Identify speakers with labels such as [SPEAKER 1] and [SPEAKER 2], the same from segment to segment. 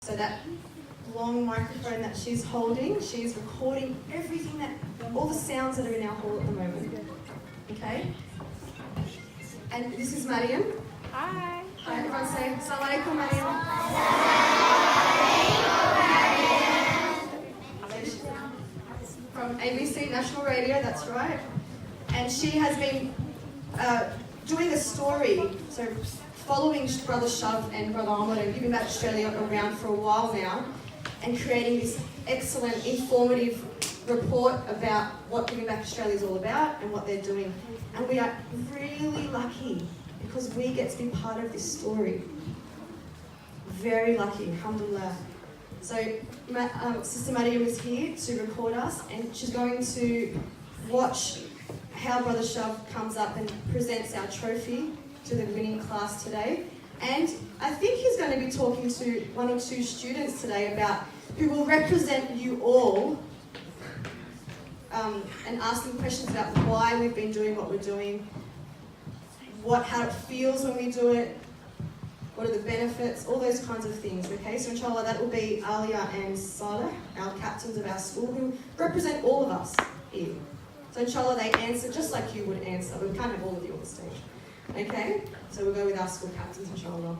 [SPEAKER 1] So that long microphone that she's holding, she's recording everything all the sounds that are in our hall at the moment. Okay? And this is Mariam.
[SPEAKER 2] Hi.
[SPEAKER 1] Hi, everyone say, Assalamu alaikum, Mariam. From ABC National Radio, that's right. And she has been doing a story, so following Brother Shuv and Brother Ahmed and Giving Back Australia around for a while now, and creating this excellent, informative report about what Giving Back Australia is all about and what they're doing. And we are really lucky because we get to be part of this story. Very lucky, alhamdulillah. So Sister Mariam is here to record us, and she's going to watch how Brother Shuv comes up and presents our trophy to the winning class today. And I think he's going to be talking to one or two students today about who will represent you all, and asking questions about why we've been doing what we're doing, how it feels when we do it, what are the benefits, all those kinds of things, okay? So inshallah that will be Alia and Saleh, our captains of our school, who represent all of us here. So inshallah they answer just like you would answer, but we can't have all of you on the stage. Okay? So we'll go with our school captains, inshallah.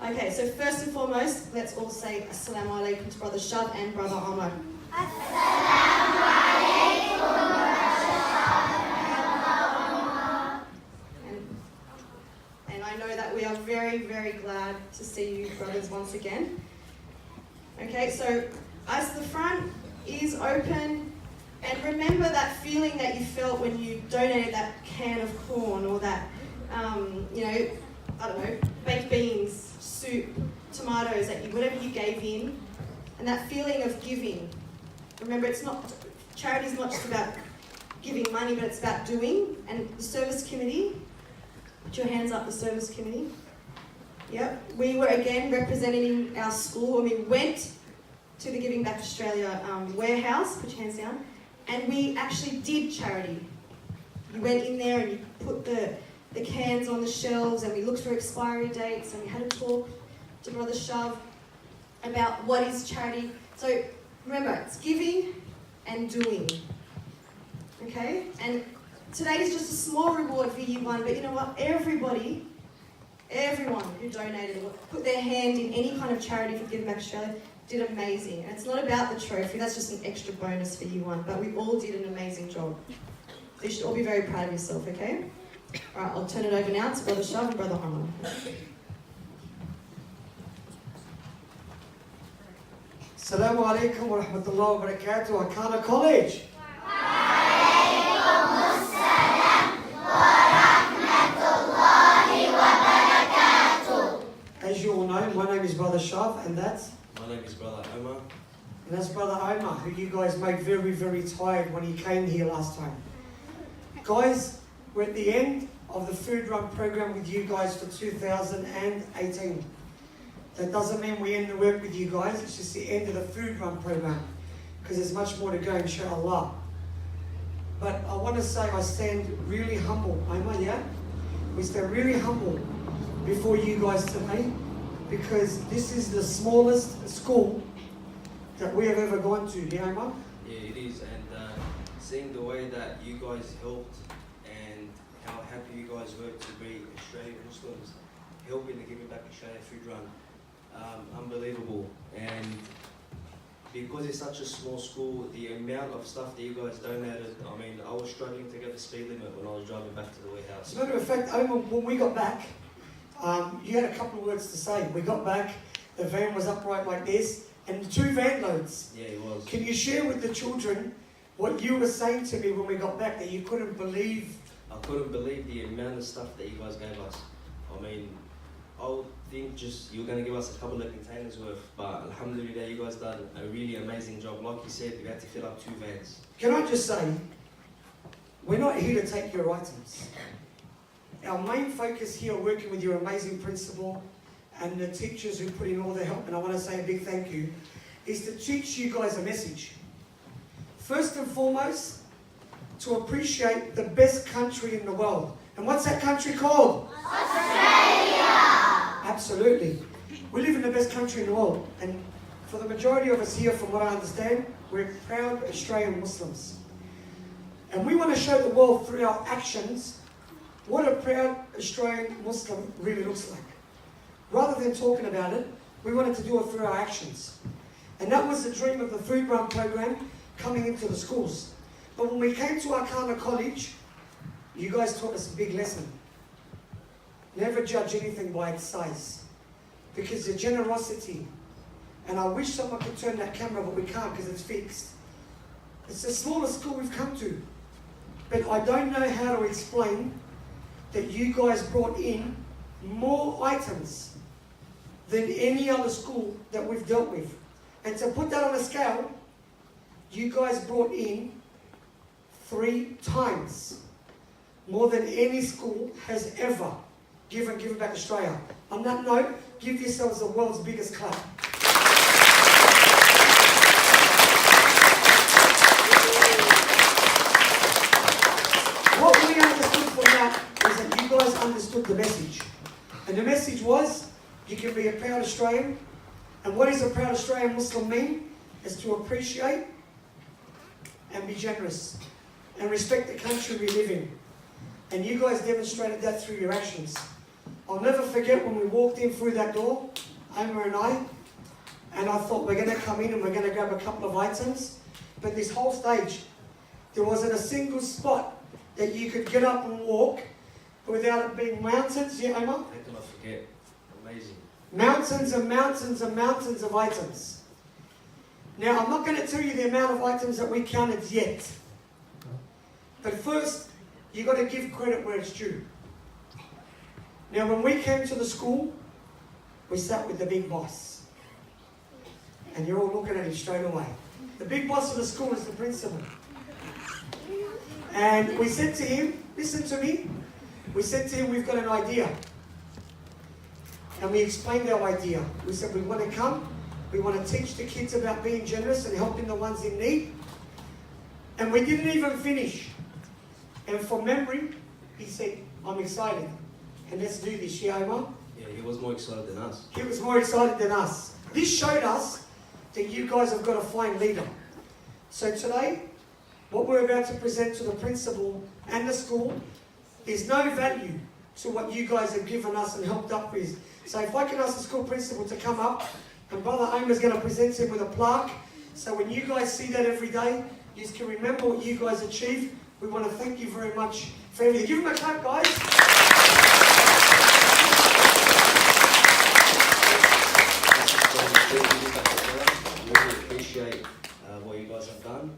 [SPEAKER 1] Okay, so first and foremost, let's all say Assalamu alaikum to Brother Shuv and Brother Ahmed.
[SPEAKER 3] Assalamu alaikum, Brother Shuv.
[SPEAKER 1] And I know that we are very, very glad to see you brothers once again. Okay, so as the front is open, and remember that feeling that you felt when you donated that can of corn or that, baked beans, soup, tomatoes, whatever you gave in, and that feeling of giving. Remember, charity is not just about giving money, but it's about doing. And the service committee, put your hands up, the service committee. Yep, we were again representing our school, and we went to the Giving Back Australia warehouse, put your hands down, and we actually did charity. You went in there and you put the cans on the shelves, and we looked for expiry dates, and we had a talk to Brother Shuv about what is charity. So remember, it's giving and doing. Okay? And today is just a small reward for year one, but you know what? Everyone who donated or put their hand in any kind of charity for Giving Back Australia did amazing. And it's not about the trophy, that's just an extra bonus for year one, but we all did an amazing job. So you should all be very proud of yourself, okay? Alright, I'll turn it over now to Brother Shuv and Brother Ahmed.
[SPEAKER 4] Assalamu alaikum wa rahmatullahi wa barakatuh, Arkana College.
[SPEAKER 3] Wa alaikum assalam wa rahmatullahi wa barakatuh.
[SPEAKER 4] As you all know, my name is Brother Shuv, and that's?
[SPEAKER 5] My name is Brother Omar.
[SPEAKER 4] And that's Brother Omar, who you guys made very, very tired when he came here last time. Guys, we're at the end of the food run program with you guys for 2018. That doesn't mean we end the work with you guys, it's just the end of the food run program, because there's much more to go, inshallah. But I want to say I stand really humble, Omar, yeah? We stand really humble before you guys today, because this is the smallest school that we have ever gone to, yeah, Omar?
[SPEAKER 5] Yeah, it is, and seeing the way that you guys helped and how happy you guys were to be Australian Muslims helping the Giving Back Australia food run, unbelievable. And because it's such a small school, the amount of stuff that you guys donated, I mean, I was struggling to get the speed limit when I was driving back to the warehouse.
[SPEAKER 4] As a matter of fact, Omar, when we got back, you had a couple of words to say. We got back, the van was upright like this, and 2 van loads.
[SPEAKER 5] Yeah, it was.
[SPEAKER 4] Can you share with the children what you were saying to me when we got back, that you couldn't believe?
[SPEAKER 5] I couldn't believe the amount of stuff that you guys gave us. I mean, I would think just you were going to give us a couple of containers worth, but alhamdulillah, you guys done a really amazing job. Like you said, we had to fill up 2 vans.
[SPEAKER 4] Can I just say, we're not here to take your items. Our main focus here, working with your amazing principal and the teachers who put in all the help, and I want to say a big thank you, is to teach you guys a message. First and foremost, to appreciate the best country in the world. And what's that country called?
[SPEAKER 3] Australia!
[SPEAKER 4] Absolutely. We live in the best country in the world, and for the majority of us here, from what I understand, we're proud Australian Muslims. And we want to show the world through our actions what a proud Australian Muslim really looks like. Rather than talking about it, we wanted to do it through our actions. And that was the dream of the food run program coming into the schools. But when we came to Arkana College, you guys taught us a big lesson. Never judge anything by its size. Because the generosity, and I wish someone could turn that camera, but we can't because it's fixed. It's the smallest school we've come to. But I don't know how to explain that you guys brought in more items than any other school that we've dealt with. And to put that on a scale, you guys brought in 3 times more than any school has ever given back Australia. On that note, give yourselves the world's biggest clap. What we understood from that is that you guys understood the message. And the message was, you can be a proud Australian. And what does a proud Australian Muslim mean? Is to appreciate and be generous and respect the country we live in. And you guys demonstrated that through your actions. I'll never forget when we walked in through that door, Omar and I thought we're going to come in and we're going to grab a couple of items. But this whole stage, there wasn't a single spot that you could get up and walk without it being mountains. Yeah, Omar?
[SPEAKER 5] How can I forget? Amazing.
[SPEAKER 4] Mountains and mountains and mountains of items. Now, I'm not going to tell you the amount of items that we counted yet. But first, you've got to give credit where it's due. Now, when we came to the school, we sat with the big boss. And you're all looking at him straight away. The big boss of the school is the principal. And we said to him, listen to me. We said to him, we've got an idea. And we explained our idea. We said, we want to come. We want to teach the kids about being generous and helping the ones in need. And we didn't even finish. And from memory, he said, I'm excited. And let's do this, yeah, Omar?
[SPEAKER 5] Yeah, he was more excited than us.
[SPEAKER 4] He was more excited than us. This showed us that you guys have got a fine leader. So today, what we're about to present to the principal and the school is no value to what you guys have given us and helped up with. So if I can ask the school principal to come up, and Brother Omar's going to present him with a plaque, so when you guys see that every day, you can remember what you guys achieved. We want to thank you very much for everything. Give him a clap, guys.
[SPEAKER 5] We really appreciate what you guys have done,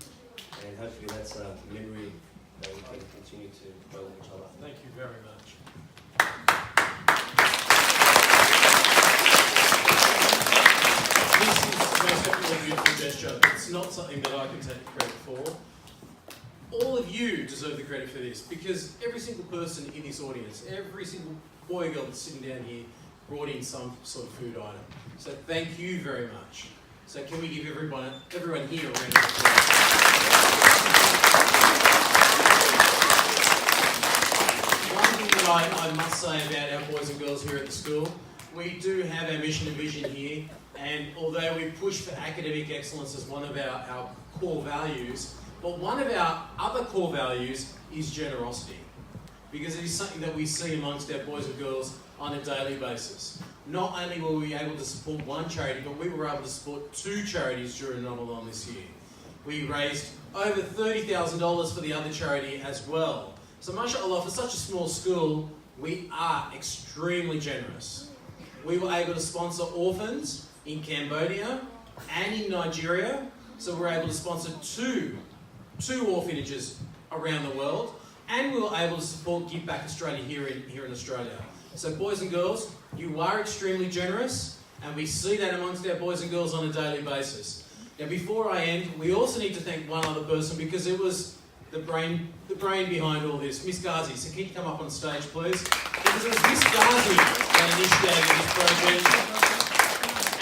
[SPEAKER 5] and hopefully that's a memory that we can continue to grow with each other.
[SPEAKER 2] Thank you very much. This is most definitely a beautiful gesture. It's not something that I can take credit for. All of you deserve the credit for this, because every single person in this audience, every single boy or girl that's sitting down here brought in some sort of food item. So thank you very much. So can we give everyone here a round of applause? One thing that I must say about our boys and girls here at the school, we do have our mission and vision here, and although we push for academic excellence as one of our core values, but one of our other core values is generosity, because it is something that we see amongst our boys and girls on a daily basis. Not only were we able to support one charity, but we were able to support 2 charities during Ramadan this year. We raised over $30,000 for the other charity as well. So mashallah, for such a small school, we are extremely generous. We were able to sponsor orphans in Cambodia and in Nigeria. So we're able to sponsor two orphanages around the world, and we were able to support Give Back Australia here in Australia. So boys and girls, you are extremely generous, and we see that amongst our boys and girls on a daily basis. Now before I end, we also need to thank one other person, because it was the brain behind all this, Miss Ghazi. So can you come up on stage, please? Because it was Miss Ghazi that initiated this project.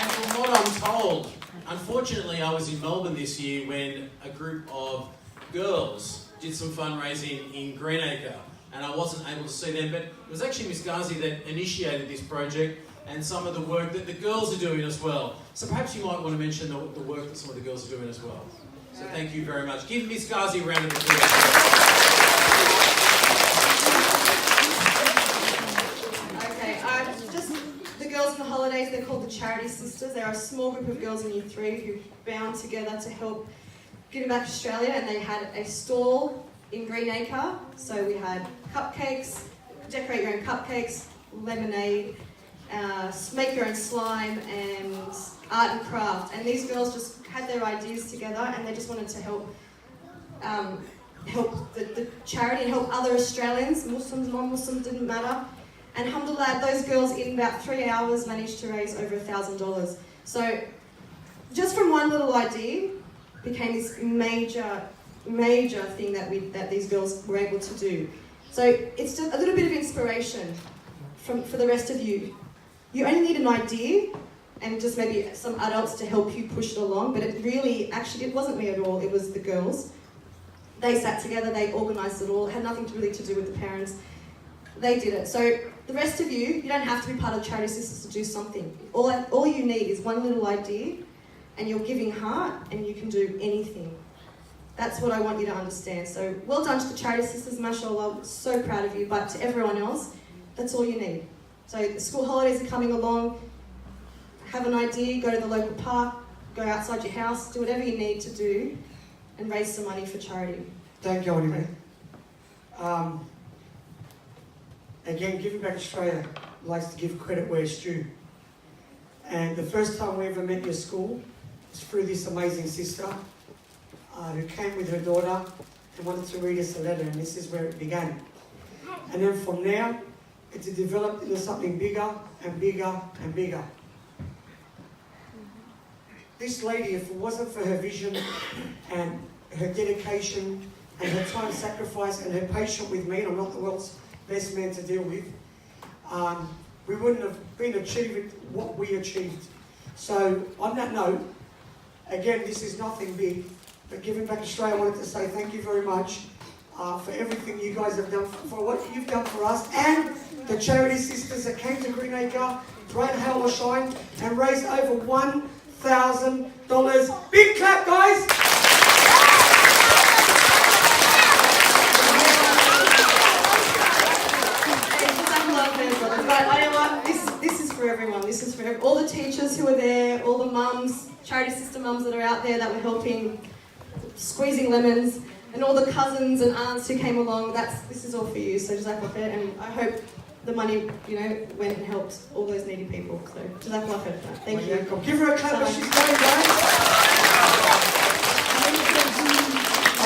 [SPEAKER 2] And from what I'm told, unfortunately I was in Melbourne this year when a group of girls did some fundraising in Greenacre, and I wasn't able to see them, but it was actually Miss Ghazi that initiated this project, and some of the work that the girls are doing as well. So perhaps you might want to mention the work that some of the girls are doing as well. So thank you very much. Give Miss Ghazi a round of applause.
[SPEAKER 1] Okay, just the girls in the holidays, they're called the Charity Sisters. They're a small group of girls in Year 3 who bound together to help Giving Back Australia, and they had a stall in Greenacre. So we had cupcakes, decorate your own cupcakes, lemonade, make your own slime, and art and craft. And these girls just had their ideas together, and they just wanted to help the charity and help other Australians, Muslims, non-Muslims, didn't matter. And alhamdulillah, those girls in about 3 hours managed to raise over $1,000. So just from one little idea became this major thing that these girls were able to do. So it's just a little bit of inspiration for the rest of you. You only need an idea and just maybe some adults to help you push it along, but it wasn't me at all, it was the girls. They sat together, they organised it all, it had nothing really to do with the parents. They did it. So the rest of you don't have to be part of Charity Sisters to do something. All you need is one little idea and your giving heart, and you can do anything. That's what I want you to understand. So well done to the Charity Sisters, mashallah, I'm so proud of you, but to everyone else, that's all you need. So the school holidays are coming along, have an idea, go to the local park, go outside your house, do whatever you need to do, and raise some money for charity.
[SPEAKER 4] Thank you, Oliver. Again, Giving Back Australia likes to give credit where it's due. And the first time we ever met your school was through this amazing sister who came with her daughter and wanted to read us a letter, and this is where it began. And then from there, it's developed into something bigger and bigger and bigger. This lady, if it wasn't for her vision and her dedication and her time sacrifice and her patience with me, and I'm not the world's best man to deal with, we wouldn't have been achieving what we achieved. So on that note, again, this is nothing big, but Giving Back Australia, I wanted to say thank you very much for everything you guys have done, for what you've done for us, and the Charity Sisters that came to Greenacre, rain, hail or shine, and raised over $1,000. Big clap, guys!
[SPEAKER 1] This is for everyone. This is for all the teachers who are there, all the mums, Charity Sister mums that are out there that were helping, squeezing lemons, and all the cousins and aunts who came along. This is all for you. So Jazakallah khair, and I hope the money, went and helped all those needy people. So Jazakallah khair. Thank you.
[SPEAKER 4] Give her a clap as she's going, guys.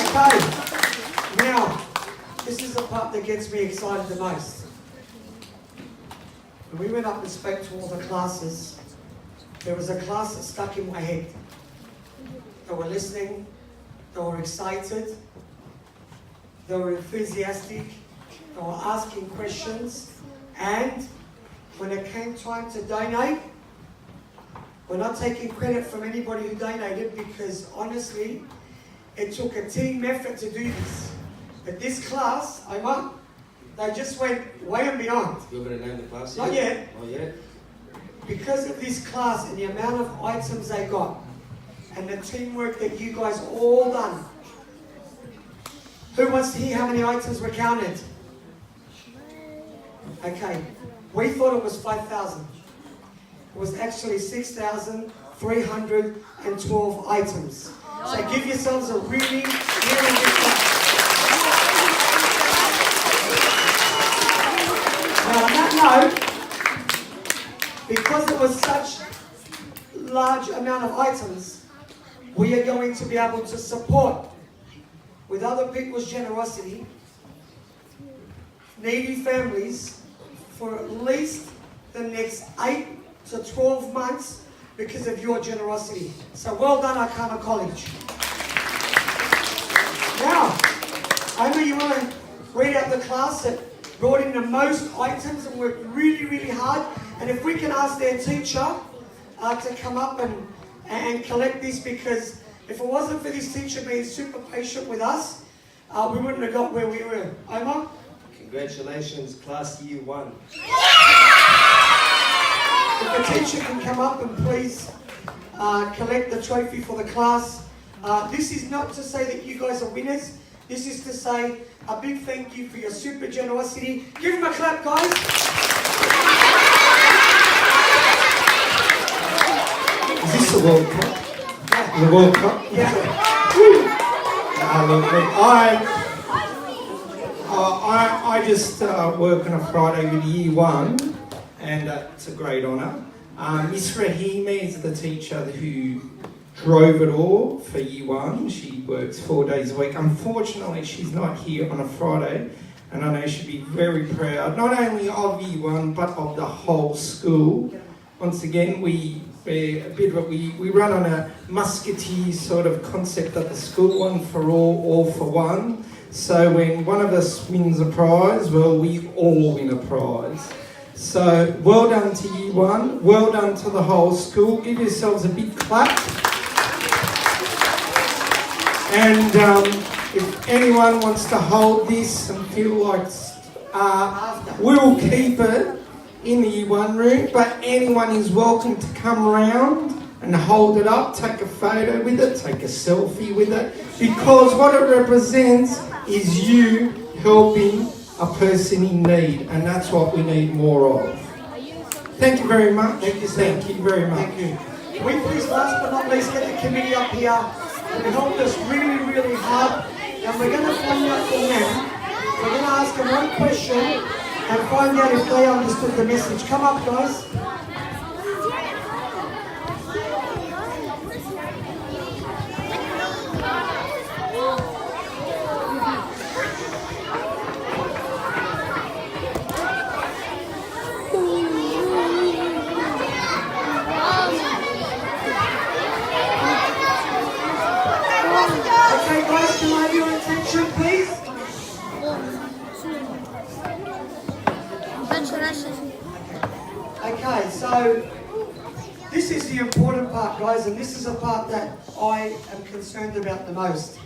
[SPEAKER 4] Okay. Now, this is the part that gets me excited the most. When we went up and spoke to all the classes, there was a class that stuck in my head. They were listening, they were excited, they were enthusiastic, they were asking questions, and when it came time to donate, we're not taking credit from anybody who donated, because honestly, it took a team effort to do this. But this class, they just went way and beyond.
[SPEAKER 5] You're going to name the class?
[SPEAKER 4] Not yet.
[SPEAKER 5] Not yet.
[SPEAKER 4] Because of this class and the amount of items they got, and the teamwork that you guys all done. Who wants to hear how many items were counted? Okay. We thought it was 5,000. It was actually 6,312 items. So give yourselves a really, really big clap. Now on that note, because it was such large amount of items, we are going to be able to support, with other people's generosity, needy families for at least the next 8 to 12 months because of your generosity. So well done, Arkana College. Now, I know you want to read out the class that brought in the most items and worked really, really hard. And if we can ask their teacher to come up and collect this, because if it wasn't for this teacher being super patient with us, we wouldn't have got where we were. Omar?
[SPEAKER 5] Congratulations, class year 1.
[SPEAKER 4] If the teacher can come up and please collect the trophy for the class. This is not to say that you guys are winners. This is to say a big thank you for your super generosity. Give them a clap, guys.
[SPEAKER 6] Is this the World Cup?
[SPEAKER 4] Yeah.
[SPEAKER 6] The World Cup?
[SPEAKER 4] Yeah.
[SPEAKER 6] I just work on a Friday with Year 1, and it's a great honour. Miss Rahima is the teacher who drove it all for Year 1. She works 4 days a week. Unfortunately, she's not here on a Friday, and I know she'd be very proud, not only of Year 1, but of the whole school. Once again, we run on a musketeer sort of concept at the school, one for all for one. So when one of us wins a prize, well, we all win a prize. So well done to Year 1, well done to the whole school. Give yourselves a big clap. And if anyone wants to hold this and feel like we'll keep it in the Year 1 room, but anyone is welcome to come round and hold it up, take a photo with it, take a selfie with it, because what it represents is you helping a person in need, and that's what we need more of. Thank you very much.
[SPEAKER 4] Thank you, sir.
[SPEAKER 6] Thank you very much.
[SPEAKER 4] Thank you. Can we please, last but not least, get the committee up here? They helped us really, really hard, and we're going to find out from them. We're going to ask them one question and find out if they understood the message. Come up, guys. Okay, guys, can I have your attention, please? Okay, so this is the important part, guys, and this is a part that I am concerned about the most.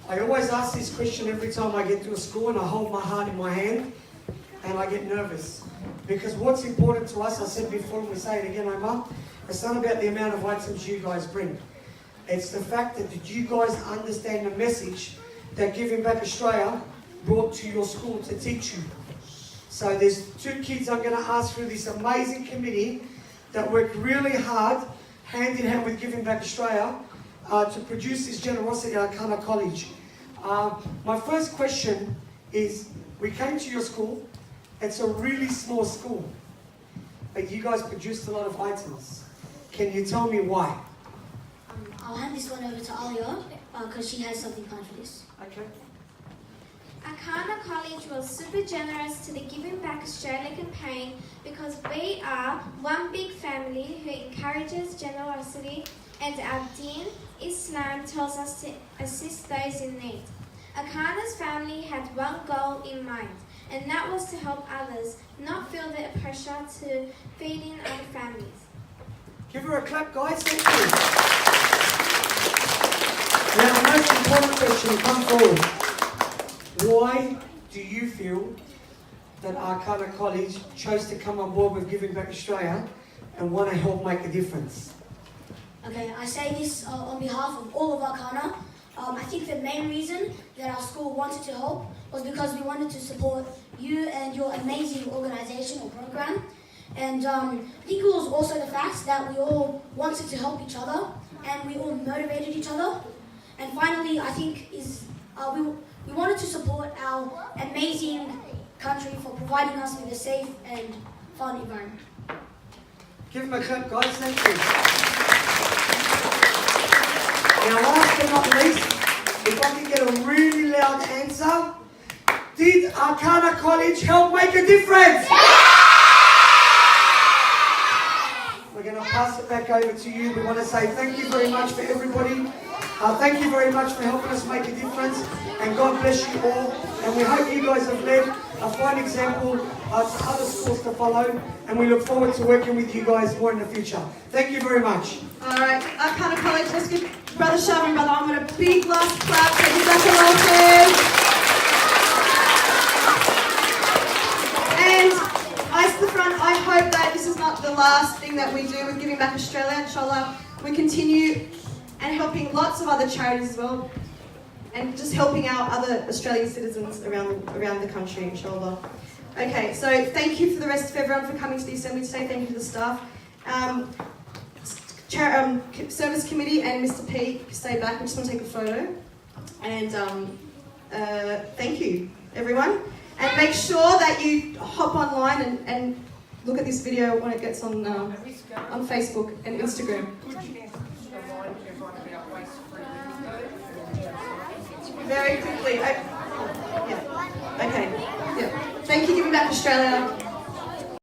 [SPEAKER 4] I always ask this question every time I get to a school, and I hold my heart in my hand and I get nervous. Because what's important to us, I said before and we say it again, Omar, it's not about the amount of items you guys bring. It's the fact that did you guys understand the message that Giving Back Australia brought to your school to teach you. So there's 2 kids I'm going to ask through this amazing committee that worked really hard, hand in hand with Giving Back Australia, to produce this generosity at Arkana College. My first question is, we came to your school, it's a really small school, but you guys produced a lot of items. Can you tell me why?
[SPEAKER 7] I'll hand this one over to Alia because she has something planned for this.
[SPEAKER 4] Okay.
[SPEAKER 8] Arkana College was super generous to the Giving Back Australia campaign because we are one big family who encourages generosity, and our Deen, Islam, tells us to assist those in need. Arkana's family had one goal in mind, and that was to help others, not feel the pressure to feed in other families.
[SPEAKER 4] Give her a clap, guys. Thank you. Now, the most important question, come forward. Why do you feel that Arkana College chose to come on board with Giving Back Australia and want to help make a difference?
[SPEAKER 7] Okay, I say this on behalf of all of Arkana. I think the main reason that our school wanted to help was because we wanted to support you and your amazing organisation or program. And I think it was also the fact that we all wanted to help each other and we all motivated each other. And finally, I think is we wanted to support our amazing country for providing us with a safe and fun environment.
[SPEAKER 4] Give them a clap, guys. Thank you. Now, last but not least, if I can get a really loud answer, did Arkana College help make a difference? We're going to pass it back over to you. We want to say thank you very much for everybody. Thank you very much for helping us make a difference, and God bless you all. And we hope you guys have led a fine example to other schools to follow, and we look forward to working with you guys more in the future. Thank you very much.
[SPEAKER 1] All right, Arkana College, let's give Brother Shuv and Brother Ahmed a big last clap. Thank you, Dr. Lopez. And ice to the front, I hope that this is not the last thing that we do with Giving Back Australia. Inshallah, we continue and helping lots of other charities as well, and just helping out other Australian citizens around the country, inshallah. Okay, so thank you for the rest of everyone for coming to the assembly today. Thank you to the staff. Service committee and Mr. P, stay back. We just want to take a photo. And thank you, everyone. And make sure that you hop online and look at this video when it gets on Facebook and Instagram. Very quickly. Yeah. Okay. Yeah. Thank you, Giving Back Australia.